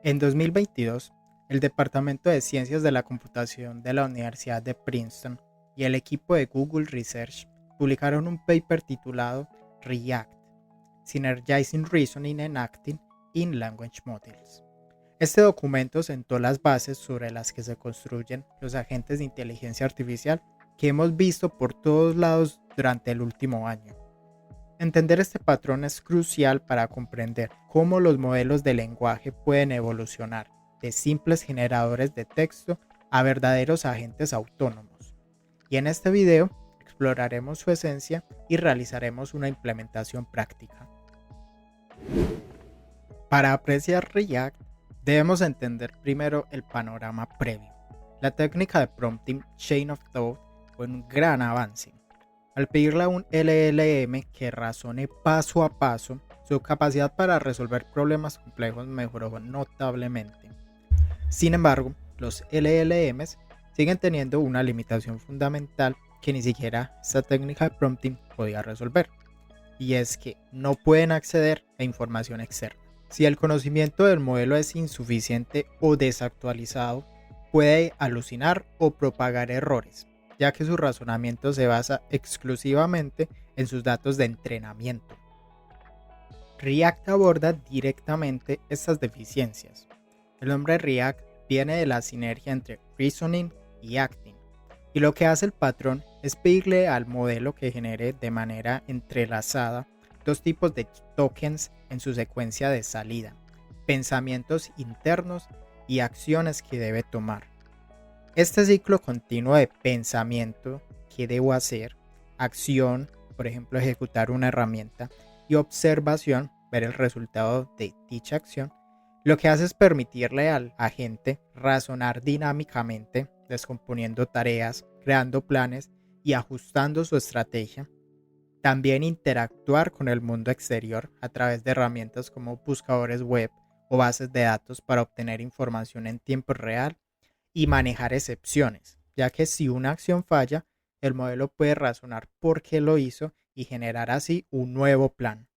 En 2022, el Departamento de Ciencias de la Computación de la Universidad de Princeton y el equipo de Google Research publicaron un paper titulado React: Synergizing Reasoning and Acting in Language Models. Este documento sentó las bases sobre las que se construyen los agentes de inteligencia artificial que hemos visto por todos lados durante el último año. Entender este patrón es crucial para comprender cómo los modelos de lenguaje pueden evolucionar de simples generadores de texto a verdaderos agentes autónomos. Y en este video exploraremos su esencia y realizaremos una implementación práctica. Para apreciar React, debemos entender primero el panorama previo. La técnica de Prompting Chain of Thought fue un gran avance. Al pedirle a un LLM que razone paso a paso, su capacidad para resolver problemas complejos mejoró notablemente. Sin embargo, los LLMs siguen teniendo una limitación fundamental que ni siquiera esta técnica de prompting podía resolver, y es que no pueden acceder a información externa. Si el conocimiento del modelo es insuficiente o desactualizado, puede alucinar o propagar errores, ya que su razonamiento se basa exclusivamente en sus datos de entrenamiento. React aborda directamente estas deficiencias. El nombre React viene de la sinergia entre reasoning y acting, y lo que hace el patrón es pedirle al modelo que genere de manera entrelazada dos tipos de tokens en su secuencia de salida: pensamientos internos y acciones que debe tomar. Este ciclo continuo de pensamiento, ¿qué debo hacer?, acción, por ejemplo ejecutar una herramienta, y observación, ver el resultado de dicha acción, lo que hace es permitirle al agente razonar dinámicamente, descomponiendo tareas, creando planes y ajustando su estrategia. También interactuar con el mundo exterior a través de herramientas como buscadores web o bases de datos para obtener información en tiempo real, y manejar excepciones, ya que si una acción falla, el modelo puede razonar por qué lo hizo y generar así un nuevo plan.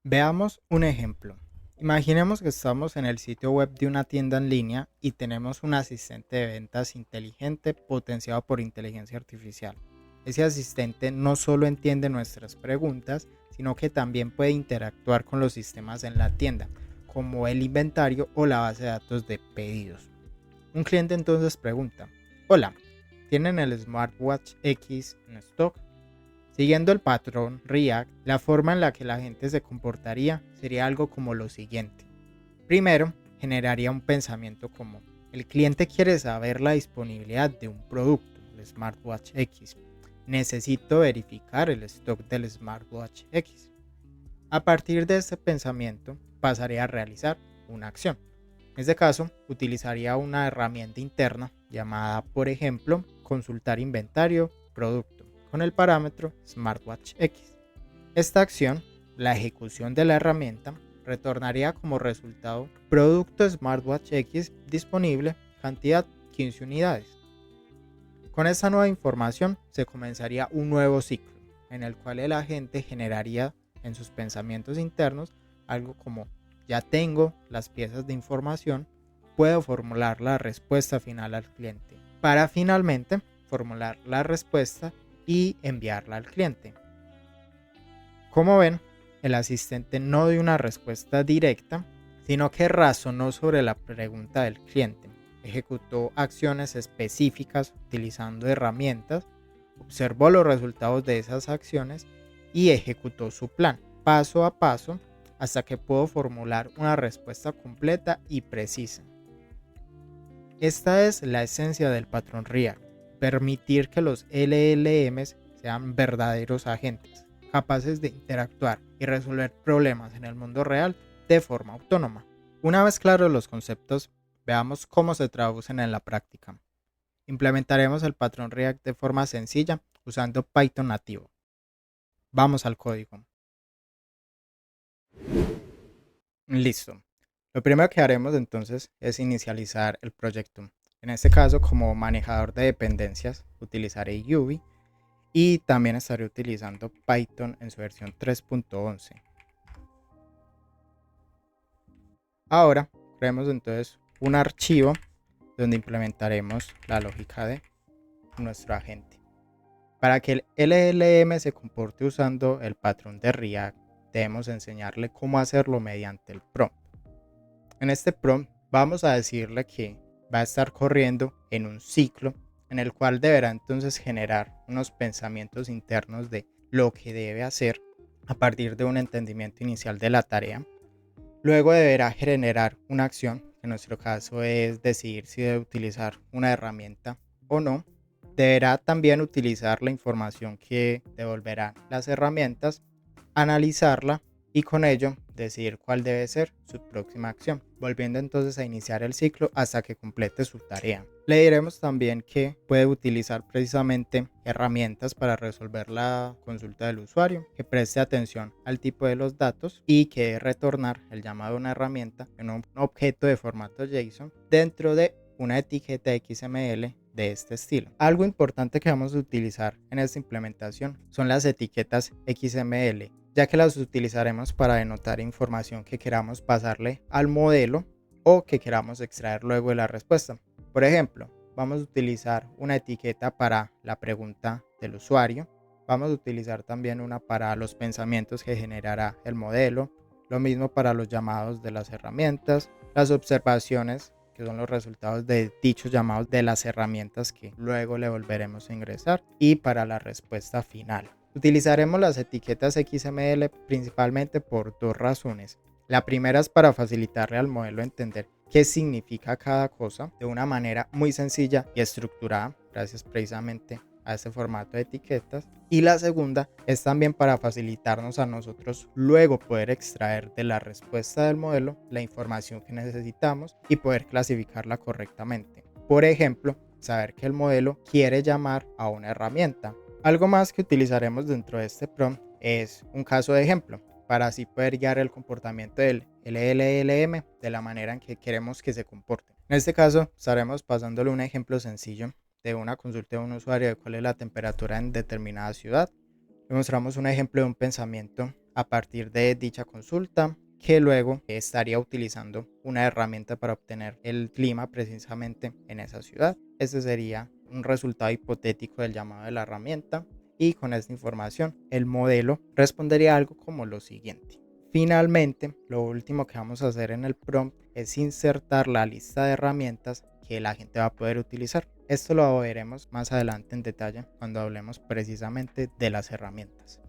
Veamos un ejemplo. Imaginemos que estamos en el sitio web de una tienda en línea y tenemos un asistente de ventas inteligente potenciado por inteligencia artificial. Ese asistente no solo entiende nuestras preguntas, sino que también puede interactuar con los sistemas en la tienda, como el inventario o la base de datos de pedidos. Un cliente entonces pregunta: hola, ¿tienen el Smartwatch X en stock? Siguiendo el patrón React, la forma en la que la gente se comportaría sería algo como lo siguiente. Primero, generaría un pensamiento como: el cliente quiere saber la disponibilidad de un producto, el Smartwatch X. Necesito verificar el stock del Smartwatch X. A partir de este pensamiento, pasaría a realizar una acción. En este caso, utilizaría una herramienta interna llamada, por ejemplo, consultar inventario producto con el parámetro Smartwatch X. Esta acción, la ejecución de la herramienta, retornaría como resultado producto Smartwatch X disponible, cantidad 15 unidades. Con esta nueva información se comenzaría un nuevo ciclo, en el cual el agente generaría en sus pensamientos internos algo como: ya tengo las piezas de información, puedo formular la respuesta final al cliente, para finalmente formular la respuesta y enviarla al cliente. Como ven, el asistente no dio una respuesta directa, sino que razonó sobre la pregunta del cliente, ejecutó acciones específicas utilizando herramientas, observó los resultados de esas acciones y ejecutó su plan, paso a paso, hasta que puedo formular una respuesta completa y precisa. Esta es la esencia del patrón React: permitir que los LLMs sean verdaderos agentes, capaces de interactuar y resolver problemas en el mundo real de forma autónoma. Una vez claros los conceptos, veamos cómo se traducen en la práctica. Implementaremos el patrón React de forma sencilla usando Python nativo. Vamos al código. Listo. Lo primero que haremos entonces es inicializar el proyecto. En este caso, como manejador de dependencias, utilizaré Yubi y también estaré utilizando Python en su versión 3.11. Ahora, creemos entonces un archivo donde implementaremos la lógica de nuestro agente. Para que el LLM se comporte usando el patrón de React, debemos enseñarle cómo hacerlo mediante el prompt. En este prompt vamos a decirle que va a estar corriendo en un ciclo en el cual deberá entonces generar unos pensamientos internos de lo que debe hacer a partir de un entendimiento inicial de la tarea. Luego deberá generar una acción, que en nuestro caso es decidir si debe utilizar una herramienta o no. Deberá también utilizar la información que devolverán las herramientas, analizarla y con ello decidir cuál debe ser su próxima acción, volviendo entonces a iniciar el ciclo hasta que complete su tarea. Le diremos también que puede utilizar precisamente herramientas para resolver la consulta del usuario, que preste atención al tipo de los datos y que debe retornar el llamado a una herramienta en un objeto de formato JSON dentro de una etiqueta XML de este estilo. Algo importante que vamos a utilizar en esta implementación son las etiquetas XML, ya que las utilizaremos para denotar información que queramos pasarle al modelo o que queramos extraer luego de la respuesta. Por ejemplo, vamos a utilizar una etiqueta para la pregunta del usuario, vamos a utilizar también una para los pensamientos que generará el modelo, lo mismo para los llamados de las herramientas, las observaciones que son los resultados de dichos llamados de las herramientas que luego le volveremos a ingresar, y para la respuesta final. Utilizaremos las etiquetas XML principalmente por dos razones. La primera es para facilitarle al modelo entender qué significa cada cosa de una manera muy sencilla y estructurada, gracias precisamente a este formato de etiquetas. Y la segunda es también para facilitarnos a nosotros luego poder extraer de la respuesta del modelo la información que necesitamos y poder clasificarla correctamente. Por ejemplo, saber que el modelo quiere llamar a una herramienta. Algo más que utilizaremos dentro de este prompt es un caso de ejemplo, para así poder guiar el comportamiento del LLM de la manera en que queremos que se comporte. En este caso, estaremos pasándole un ejemplo sencillo de una consulta de un usuario de cuál es la temperatura en determinada ciudad. Le mostramos un ejemplo de un pensamiento a partir de dicha consulta, que luego estaría utilizando una herramienta para obtener el clima precisamente en esa ciudad. Este sería un resultado hipotético del llamado de la herramienta, y con esta información el modelo respondería algo como lo siguiente. Finalmente, lo último que vamos a hacer en el prompt es insertar la lista de herramientas que la gente va a poder utilizar. Esto lo veremos más adelante en detalle cuando hablemos precisamente de las herramientas.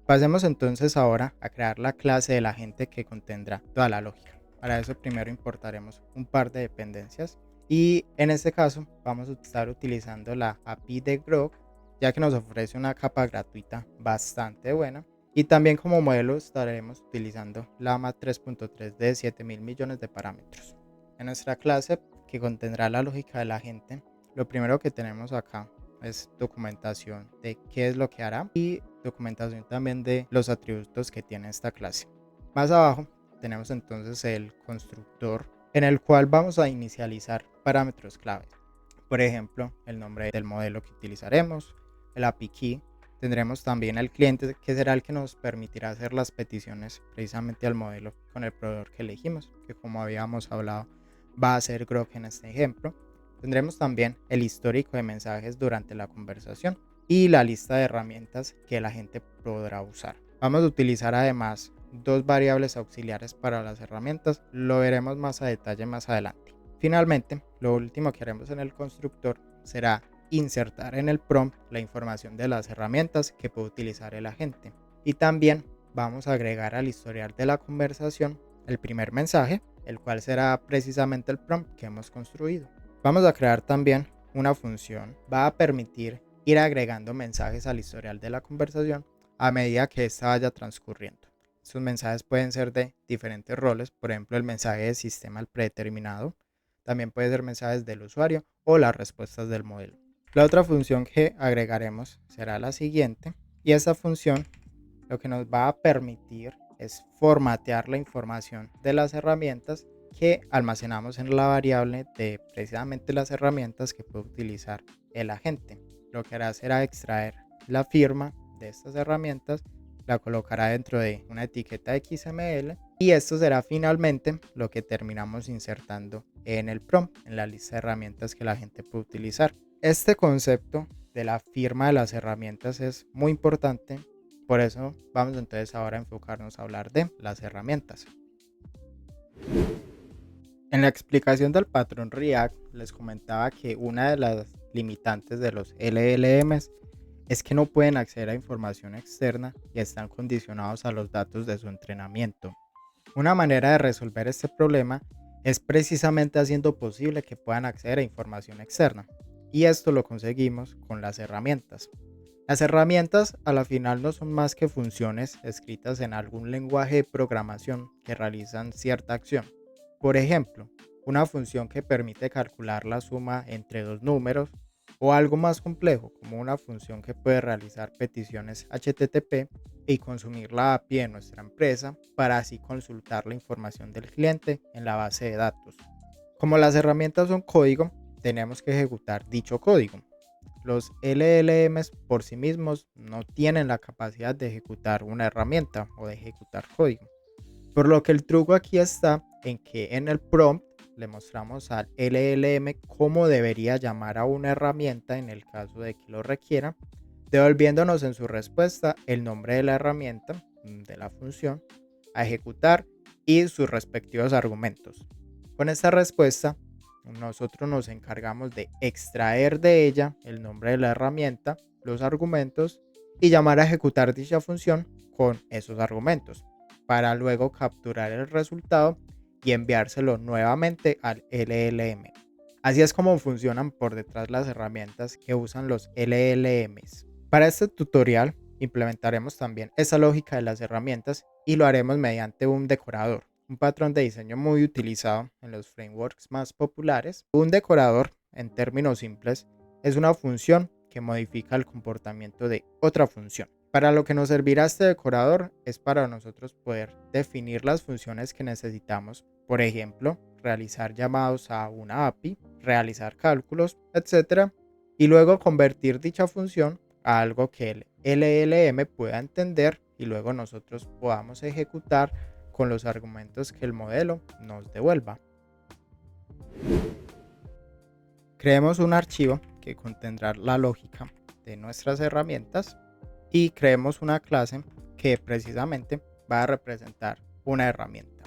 Pasemos entonces ahora a crear la clase de la agente que contendrá toda la lógica. Para eso primero importaremos un par de dependencias, y en este caso vamos a estar utilizando la API de Grok, ya que nos ofrece una capa gratuita bastante buena, y también como modelo estaremos utilizando Llama 3.3 de 7000 millones de parámetros. En nuestra clase que contendrá la lógica de la agente, lo primero que tenemos acá es documentación de qué es lo que hará y documentación también de los atributos que tiene esta clase. Más abajo tenemos entonces el constructor, en el cual vamos a inicializar parámetros claves. Por ejemplo, el nombre del modelo que utilizaremos, el API key. Tendremos también el cliente, que será el que nos permitirá hacer las peticiones precisamente al modelo con el proveedor que elegimos, que como habíamos hablado va a ser Grok en este ejemplo. Tendremos también el histórico de mensajes durante la conversación y la lista de herramientas que la gente podrá usar. Vamos a utilizar además dos variables auxiliares para las herramientas, lo veremos más a detalle más adelante. Finalmente, lo último que haremos en el constructor será insertar en el prompt la información de las herramientas que puede utilizar el agente, y también vamos a agregar al historial de la conversación el primer mensaje, el cual será precisamente el prompt que hemos construido. Vamos a crear también una función, va a permitir ir agregando mensajes al historial de la conversación a medida que ésta vaya transcurriendo. Estos mensajes pueden ser de diferentes roles, por ejemplo el mensaje de sistema predeterminado, también puede ser mensajes del usuario o las respuestas del modelo. La otra función que agregaremos será la siguiente, y esta función lo que nos va a permitir es formatear la información de las herramientas que almacenamos en la variable de precisamente las herramientas que puede utilizar el agente. Lo que hará será extraer la firma de estas herramientas, la colocará dentro de una etiqueta XML Y esto será finalmente lo que terminamos insertando en el prompt, en la lista de herramientas que la gente puede utilizar. Este concepto de la firma de las herramientas es muy importante, por eso vamos entonces ahora a enfocarnos a hablar de las herramientas. En la explicación del patrón React les comentaba que una de las limitantes de los LLMs es que no pueden acceder a información externa y están condicionados a los datos de su entrenamiento. Una manera de resolver este problema es precisamente haciendo posible que puedan acceder a información externa, y esto lo conseguimos con las herramientas. Las herramientas a la final no son más que funciones escritas en algún lenguaje de programación que realizan cierta acción. Por ejemplo, una función que permite calcular la suma entre dos números, o algo más complejo como una función que puede realizar peticiones HTTP y consumir la API de nuestra empresa para así consultar la información del cliente en la base de datos. Como las herramientas son código, tenemos que ejecutar dicho código. Los LLMs por sí mismos no tienen la capacidad de ejecutar una herramienta o de ejecutar código. Por lo que el truco aquí está en que en el prompt le mostramos al LLM cómo debería llamar a una herramienta en el caso de que lo requiera, devolviéndonos en su respuesta el nombre de la herramienta, de la función, a ejecutar y sus respectivos argumentos. Con esta respuesta, nosotros nos encargamos de extraer de ella el nombre de la herramienta, los argumentos y llamar a ejecutar dicha función con esos argumentos, para luego capturar el resultado y enviárselo nuevamente al LLM. Así es como funcionan por detrás las herramientas que usan los LLMs. Para este tutorial implementaremos también esa lógica de las herramientas y lo haremos mediante un decorador, un patrón de diseño muy utilizado en los frameworks más populares. Un decorador, en términos simples, es una función que modifica el comportamiento de otra función. Para lo que nos servirá este decorador es para nosotros poder definir las funciones que necesitamos, por ejemplo, realizar llamados a una API, realizar cálculos, etc. Y luego convertir dicha función a algo que el LLM pueda entender y luego nosotros podamos ejecutar con los argumentos que el modelo nos devuelva. Creemos un archivo que contendrá la lógica de nuestras herramientas y creemos una clase que precisamente va a representar una herramienta.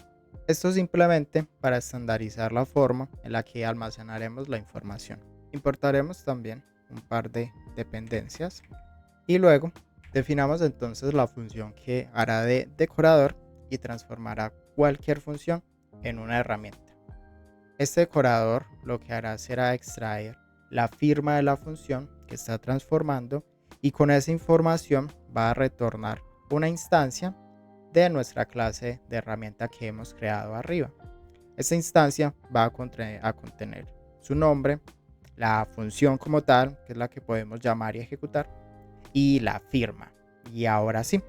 Esto simplemente para estandarizar la forma en la que almacenaremos la información. Importaremos también un par de dependencias y luego definamos entonces la función que hará de decorador y transformará cualquier función en una herramienta. Este decorador lo que hará será extraer la firma de la función que está transformando y con esa información va a retornar una instancia de nuestra clase de herramienta que hemos creado arriba. Esta instancia va a contener su nombre, la función como tal, que es la que podemos llamar y ejecutar, y la firma. Y ahora sí,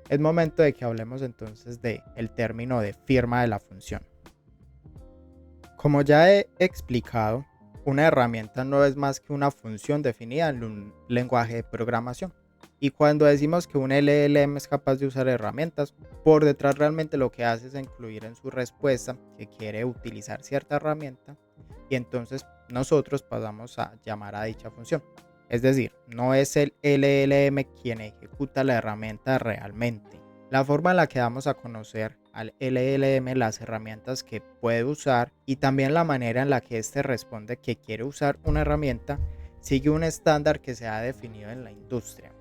es momento de que hablemos entonces del término de firma de la función. Como ya he explicado, una herramienta no es más que una función definida en un lenguaje de programación. Y cuando decimos que un LLM es capaz de usar herramientas, por detrás realmente lo que hace es incluir en su respuesta que quiere utilizar cierta herramienta y entonces nosotros pasamos a llamar a dicha función. Es decir, no es el LLM quien ejecuta la herramienta realmente. La forma en la que damos a conocer al LLM las herramientas que puede usar y también la manera en la que éste responde que quiere usar una herramienta sigue un estándar que se ha definido en la industria.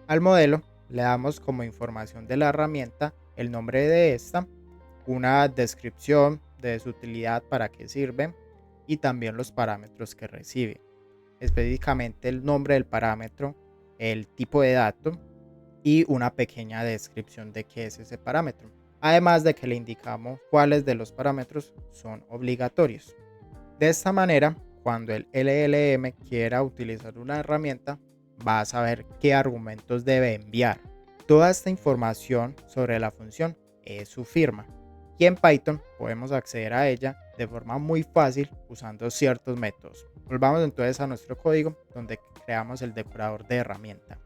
Al modelo le damos como información de la herramienta el nombre de esta, una descripción de su utilidad, para qué sirve y también los parámetros que recibe, específicamente el nombre del parámetro, el tipo de dato y una pequeña descripción de qué es ese parámetro. Además de que le indicamos cuáles de los parámetros son obligatorios. De esta manera, cuando el LLM quiera utilizar una herramienta, va a saber qué argumentos debe enviar. Toda esta información sobre la función es su firma. Y en Python podemos acceder a ella de forma muy fácil usando ciertos métodos. Volvamos entonces a nuestro código donde creamos el decorador de herramienta.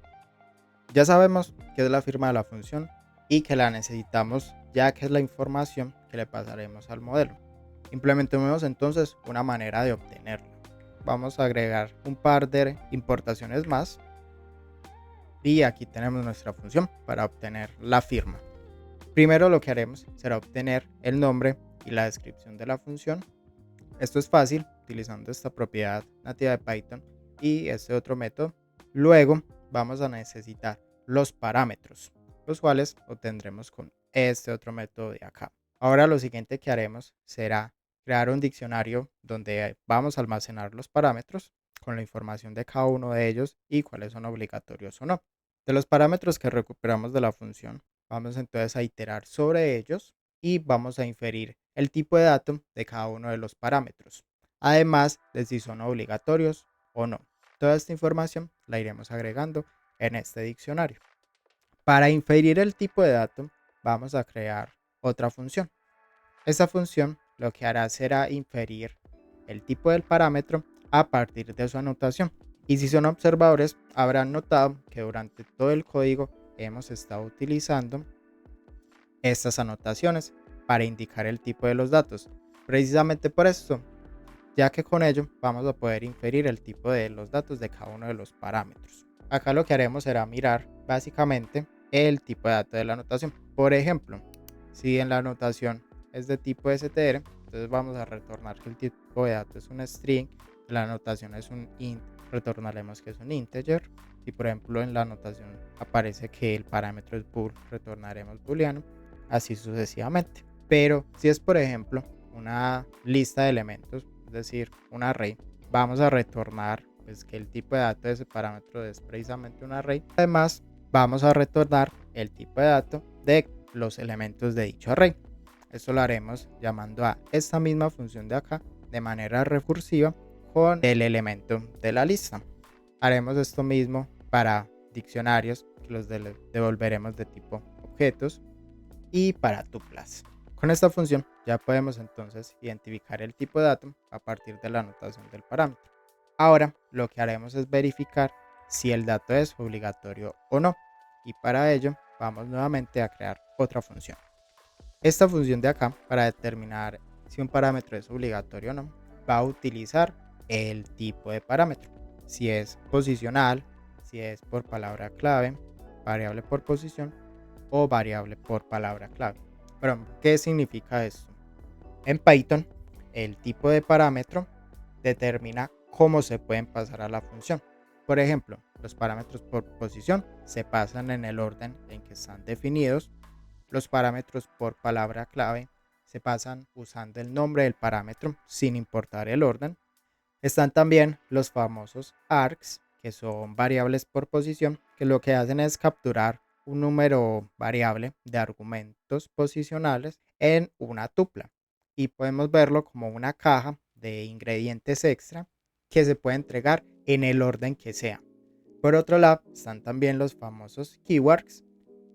Ya sabemos qué es la firma de la función y que la necesitamos ya que es la información que le pasaremos al modelo. Implementemos entonces una manera de obtenerla. Vamos a agregar un par de importaciones más y aquí tenemos nuestra función para obtener la firma. Primero lo que haremos será obtener el nombre y la descripción de la función. Esto es fácil utilizando esta propiedad nativa de Python y este otro método. Luego vamos a necesitar los parámetros, los cuales obtendremos con este otro método de acá. Ahora lo siguiente que haremos será crear un diccionario donde vamos a almacenar los parámetros con la información de cada uno de ellos y cuáles son obligatorios o no. De los parámetros que recuperamos de la función, vamos entonces a iterar sobre ellos y vamos a inferir el tipo de dato de cada uno de los parámetros, además de si son obligatorios o no. Toda esta información la iremos agregando en este diccionario. Para inferir el tipo de dato, vamos a crear otra función. Esta función lo que hará será inferir el tipo del parámetro a partir de su anotación. Y si son observadores, habrán notado que durante todo el código hemos estado utilizando estas anotaciones para indicar el tipo de los datos. Precisamente por esto, ya que con ello vamos a poder inferir el tipo de los datos de cada uno de los parámetros. Acá lo que haremos será mirar básicamente el tipo de dato de la anotación. Por ejemplo, si en la anotación es de tipo str, entonces vamos a retornar que el tipo de dato es un string, la anotación es un int, retornaremos que es un integer. Si por ejemplo en la anotación aparece que el parámetro es bool, retornaremos booleano, así sucesivamente. Pero si es por ejemplo una lista de elementos, es decir, un array, vamos a retornar pues, que el tipo de dato de ese parámetro es precisamente un array. Además, vamos a retornar el tipo de dato de los elementos de dicho array. Esto lo haremos llamando a esta misma función de acá de manera recursiva con el elemento de la lista. Haremos esto mismo para diccionarios que los devolveremos de tipo objetos y para tuplas. Con esta función ya podemos entonces identificar el tipo de dato a partir de la anotación del parámetro. Ahora lo que haremos es verificar si el dato es obligatorio o no, y para ello vamos nuevamente a crear otra función. Esta función de acá, para determinar si un parámetro es obligatorio o no, va a utilizar el tipo de parámetro, si es posicional, si es por palabra clave, variable por posición o variable por palabra clave. Pero, ¿qué significa esto? En Python, el tipo de parámetro determina cómo se pueden pasar a la función. Por ejemplo, los parámetros por posición se pasan en el orden en que están definidos. Los parámetros por palabra clave se pasan usando el nombre del parámetro sin importar el orden. Están también los famosos args, que son variables por posición, que lo que hacen es capturar un número variable de argumentos posicionales en una tupla. Y podemos verlo como una caja de ingredientes extra que se puede entregar en el orden que sea. Por otro lado, están también los famosos keywords,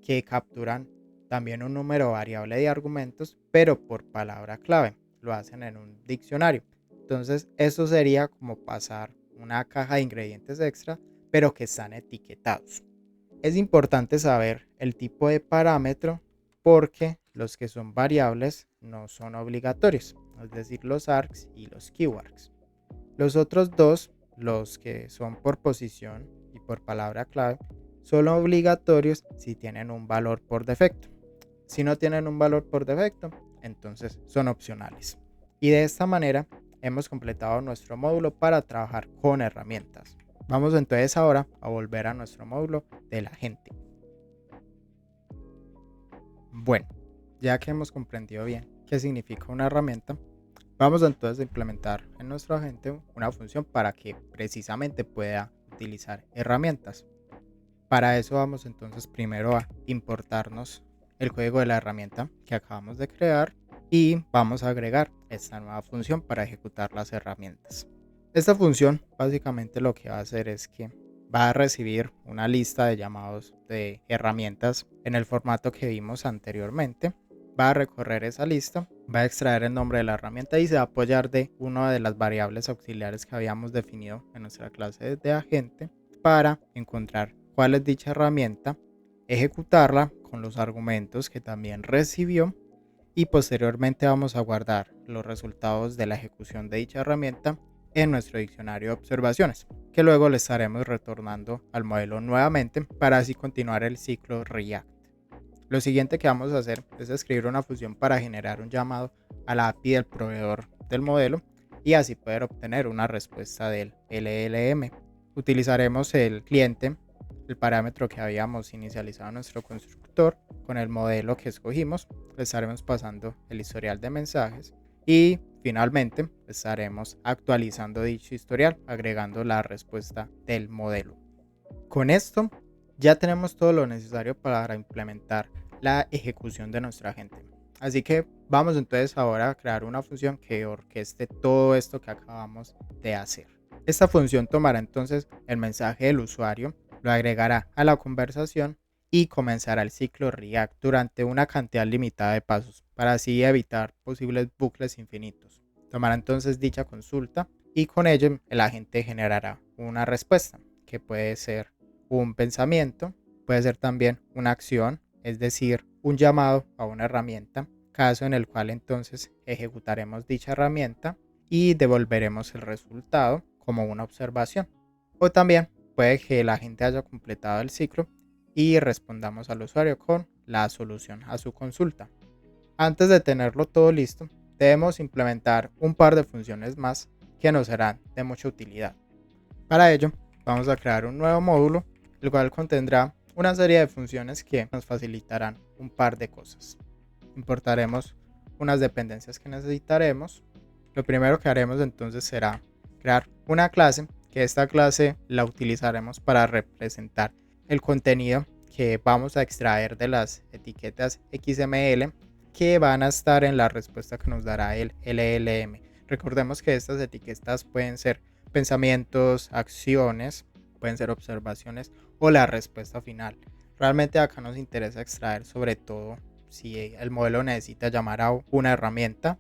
que capturan también un número variable de argumentos, pero por palabra clave. Lo hacen en un diccionario. Entonces, eso sería como pasar una caja de ingredientes extra, pero que están etiquetados. Es importante saber el tipo de parámetro porque los que son variables no son obligatorios, es decir, los args y los keywords. Los otros dos, los que son por posición y por palabra clave, son obligatorios si tienen un valor por defecto. Si no tienen un valor por defecto, entonces son opcionales. Y de esta manera hemos completado nuestro módulo para trabajar con herramientas. Vamos entonces ahora a volver a nuestro módulo del agente. Bueno, ya que hemos comprendido bien qué significa una herramienta, vamos entonces a implementar en nuestro agente una función para que precisamente pueda utilizar herramientas. Para eso vamos entonces primero a importarnos el código de la herramienta que acabamos de crear y vamos a agregar esta nueva función para ejecutar las herramientas. Esta función básicamente lo que va a hacer es que va a recibir una lista de llamados de herramientas en el formato que vimos anteriormente. Va a recorrer esa lista, va a extraer el nombre de la herramienta y se va a apoyar de una de las variables auxiliares que habíamos definido en nuestra clase de agente para encontrar cuál es dicha herramienta ejecutarla con los argumentos que también recibió y posteriormente vamos a guardar los resultados de la ejecución de dicha herramienta en nuestro diccionario de observaciones, que luego le estaremos retornando al modelo nuevamente para así continuar el ciclo React. Lo siguiente que vamos a hacer es escribir una función para generar un llamado a la API del proveedor del modelo y así poder obtener una respuesta del LLM. Utilizaremos el cliente, el parámetro que habíamos inicializado en nuestro constructor con el modelo que escogimos. Le estaremos pasando el historial de mensajes y finalmente estaremos actualizando dicho historial agregando la respuesta del modelo. Con esto ya tenemos todo lo necesario para implementar la ejecución de nuestro agente. Así que vamos entonces ahora a crear una función que orqueste todo esto que acabamos de hacer. Esta función tomará entonces el mensaje del usuario, lo agregará a la conversación y comenzará el ciclo React durante una cantidad limitada de pasos para así evitar posibles bucles infinitos. Tomará entonces dicha consulta y con ello el agente generará una respuesta que puede ser un pensamiento, puede ser también una acción, es decir, un llamado a una herramienta, caso en el cual entonces ejecutaremos dicha herramienta y devolveremos el resultado como una observación. O también puede que la gente haya completado el ciclo y respondamos al usuario con la solución a su consulta. Antes de tenerlo todo listo, debemos implementar un par de funciones más que nos serán de mucha utilidad. Para ello, vamos a crear un nuevo módulo, el cual contendrá una serie de funciones que nos facilitarán un par de cosas. Importaremos unas dependencias que necesitaremos. Lo primero que haremos entonces será crear una clase, que esta clase la utilizaremos para representar el contenido que vamos a extraer de las etiquetas XML que van a estar en la respuesta que nos dará el LLM. Recordemos que estas etiquetas pueden ser pensamientos, acciones, pueden ser observaciones o la respuesta final. Realmente acá nos interesa extraer sobre todo si el modelo necesita llamar a una herramienta,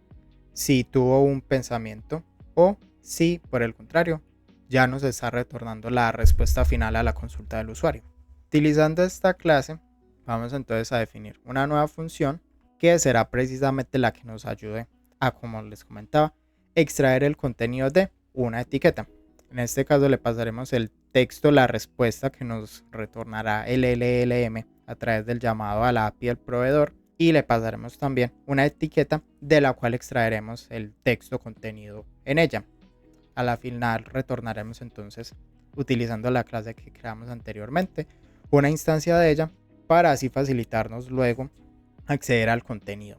si tuvo un pensamiento o si por el contrario ya nos está retornando la respuesta final a la consulta del usuario. Utilizando esta clase vamos entonces a definir una nueva función que será precisamente la que nos ayude a, como les comentaba, extraer el contenido de una etiqueta. En este caso le pasaremos el texto, la respuesta que nos retornará el LLM a través del llamado a la API del proveedor y le pasaremos también una etiqueta de la cual extraeremos el texto contenido en ella. A la final retornaremos entonces, utilizando la clase que creamos anteriormente, una instancia de ella para así facilitarnos luego acceder al contenido.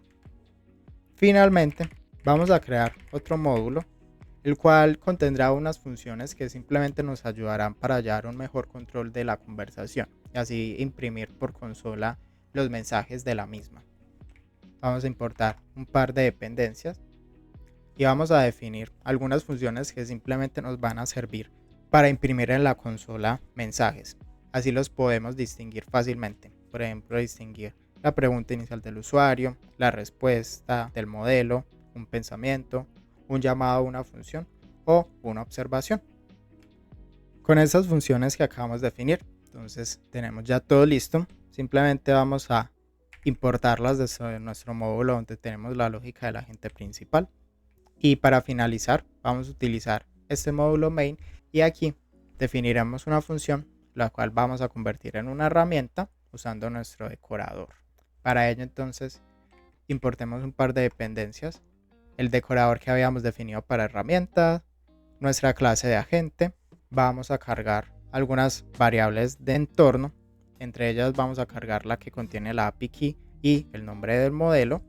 Finalmente, vamos a crear otro módulo, el cual contendrá unas funciones que simplemente nos ayudarán para llevar un mejor control de la conversación y así imprimir por consola los mensajes de la misma. Vamos a importar un par de dependencias y vamos a definir algunas funciones que simplemente nos van a servir para imprimir en la consola mensajes. Así los podemos distinguir fácilmente. Por ejemplo, distinguir la pregunta inicial del usuario, la respuesta del modelo, un pensamiento, un llamado a una función o una observación. Con estas funciones que acabamos de definir, entonces tenemos ya todo listo. Simplemente vamos a importarlas desde nuestro módulo donde tenemos la lógica del agente principal. Y para finalizar, vamos a utilizar este módulo main y aquí definiremos una función la cual vamos a convertir en una herramienta usando nuestro decorador. Para ello entonces importemos un par de dependencias, el decorador que habíamos definido para herramientas, nuestra clase de agente, vamos a cargar algunas variables de entorno, entre ellas vamos a cargar la que contiene la API key y el nombre del modelo.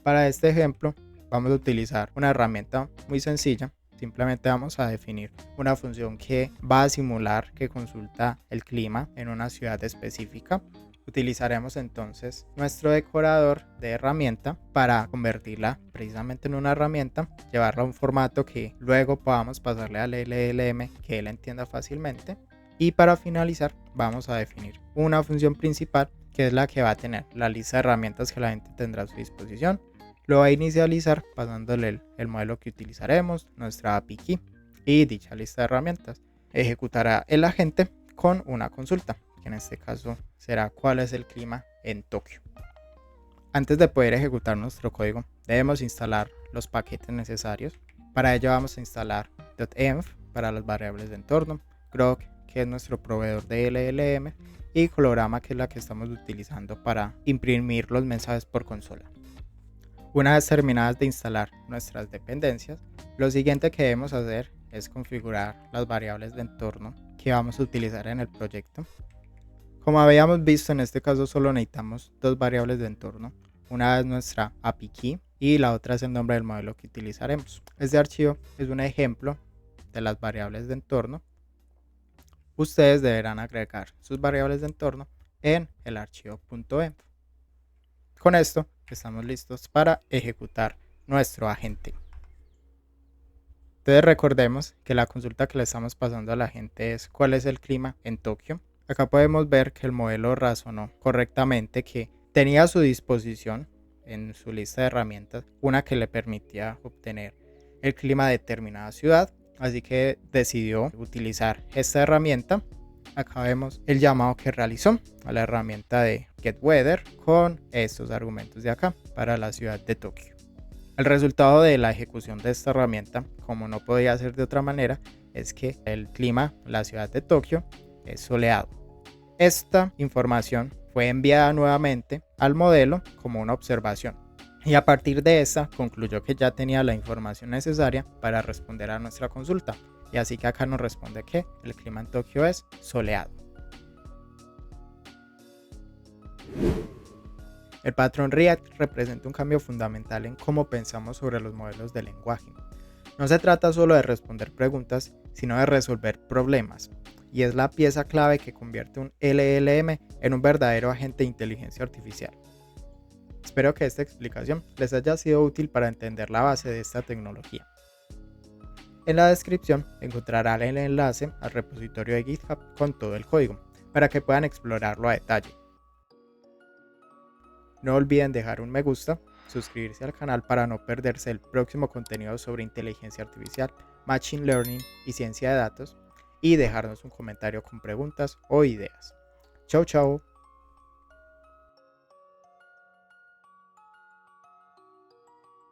Para este ejemplo vamos a utilizar una herramienta muy sencilla, simplemente vamos a definir una función que va a simular que consulta el clima en una ciudad específica. Utilizaremos entonces nuestro decorador de herramienta para convertirla precisamente en una herramienta, llevarla a un formato que luego podamos pasarle al LLM que él entienda fácilmente. Y para finalizar vamos a definir una función principal que es la que va a tener la lista de herramientas que la gente tendrá a su disposición. Lo va a inicializar pasándole el modelo que utilizaremos, nuestra API key y dicha lista de herramientas. Ejecutará el agente con una consulta. que en este caso será cuál es el clima en Tokio. Antes de poder ejecutar nuestro código, debemos instalar los paquetes necesarios. Para ello vamos a instalar .env para las variables de entorno, Grok, que es nuestro proveedor de LLM, y Colorama, que es la que estamos utilizando para imprimir los mensajes por consola. Una vez terminadas de instalar nuestras dependencias, lo siguiente que debemos hacer es configurar las variables de entorno que vamos a utilizar en el proyecto. Como habíamos visto, en este caso solo necesitamos dos variables de entorno. Una es nuestra API key y la otra es el nombre del modelo que utilizaremos. Este archivo es un ejemplo de las variables de entorno. Ustedes deberán agregar sus variables de entorno en el archivo .env. Con esto estamos listos para ejecutar nuestro agente. Entonces recordemos que la consulta que le estamos pasando a la gente es ¿cuál es el clima en Tokio? Acá podemos ver que el modelo razonó correctamente que tenía a su disposición en su lista de herramientas una que le permitía obtener el clima de determinada ciudad, así que decidió utilizar esta herramienta. Acá vemos el llamado que realizó a la herramienta de GetWeather con estos argumentos de acá para la ciudad de Tokio. El resultado de la ejecución de esta herramienta, como no podía ser de otra manera, es que el clima en la ciudad de Tokio es soleado. Esta información fue enviada nuevamente al modelo como una observación y a partir de esta concluyó que ya tenía la información necesaria para responder a nuestra consulta, y así que acá nos responde que el clima en Tokio es soleado. El patrón React representa un cambio fundamental en cómo pensamos sobre los modelos de lenguaje. No se trata solo de responder preguntas, sino de resolver problemas, y es la pieza clave que convierte un LLM en un verdadero agente de inteligencia artificial. Espero que esta explicación les haya sido útil para entender la base de esta tecnología. En la descripción encontrarán el enlace al repositorio de GitHub con todo el código, para que puedan explorarlo a detalle. No olviden dejar un me gusta, suscribirse al canal para no perderse el próximo contenido sobre inteligencia artificial, machine learning y ciencia de datos, y dejarnos un comentario con preguntas o ideas. Chau chau.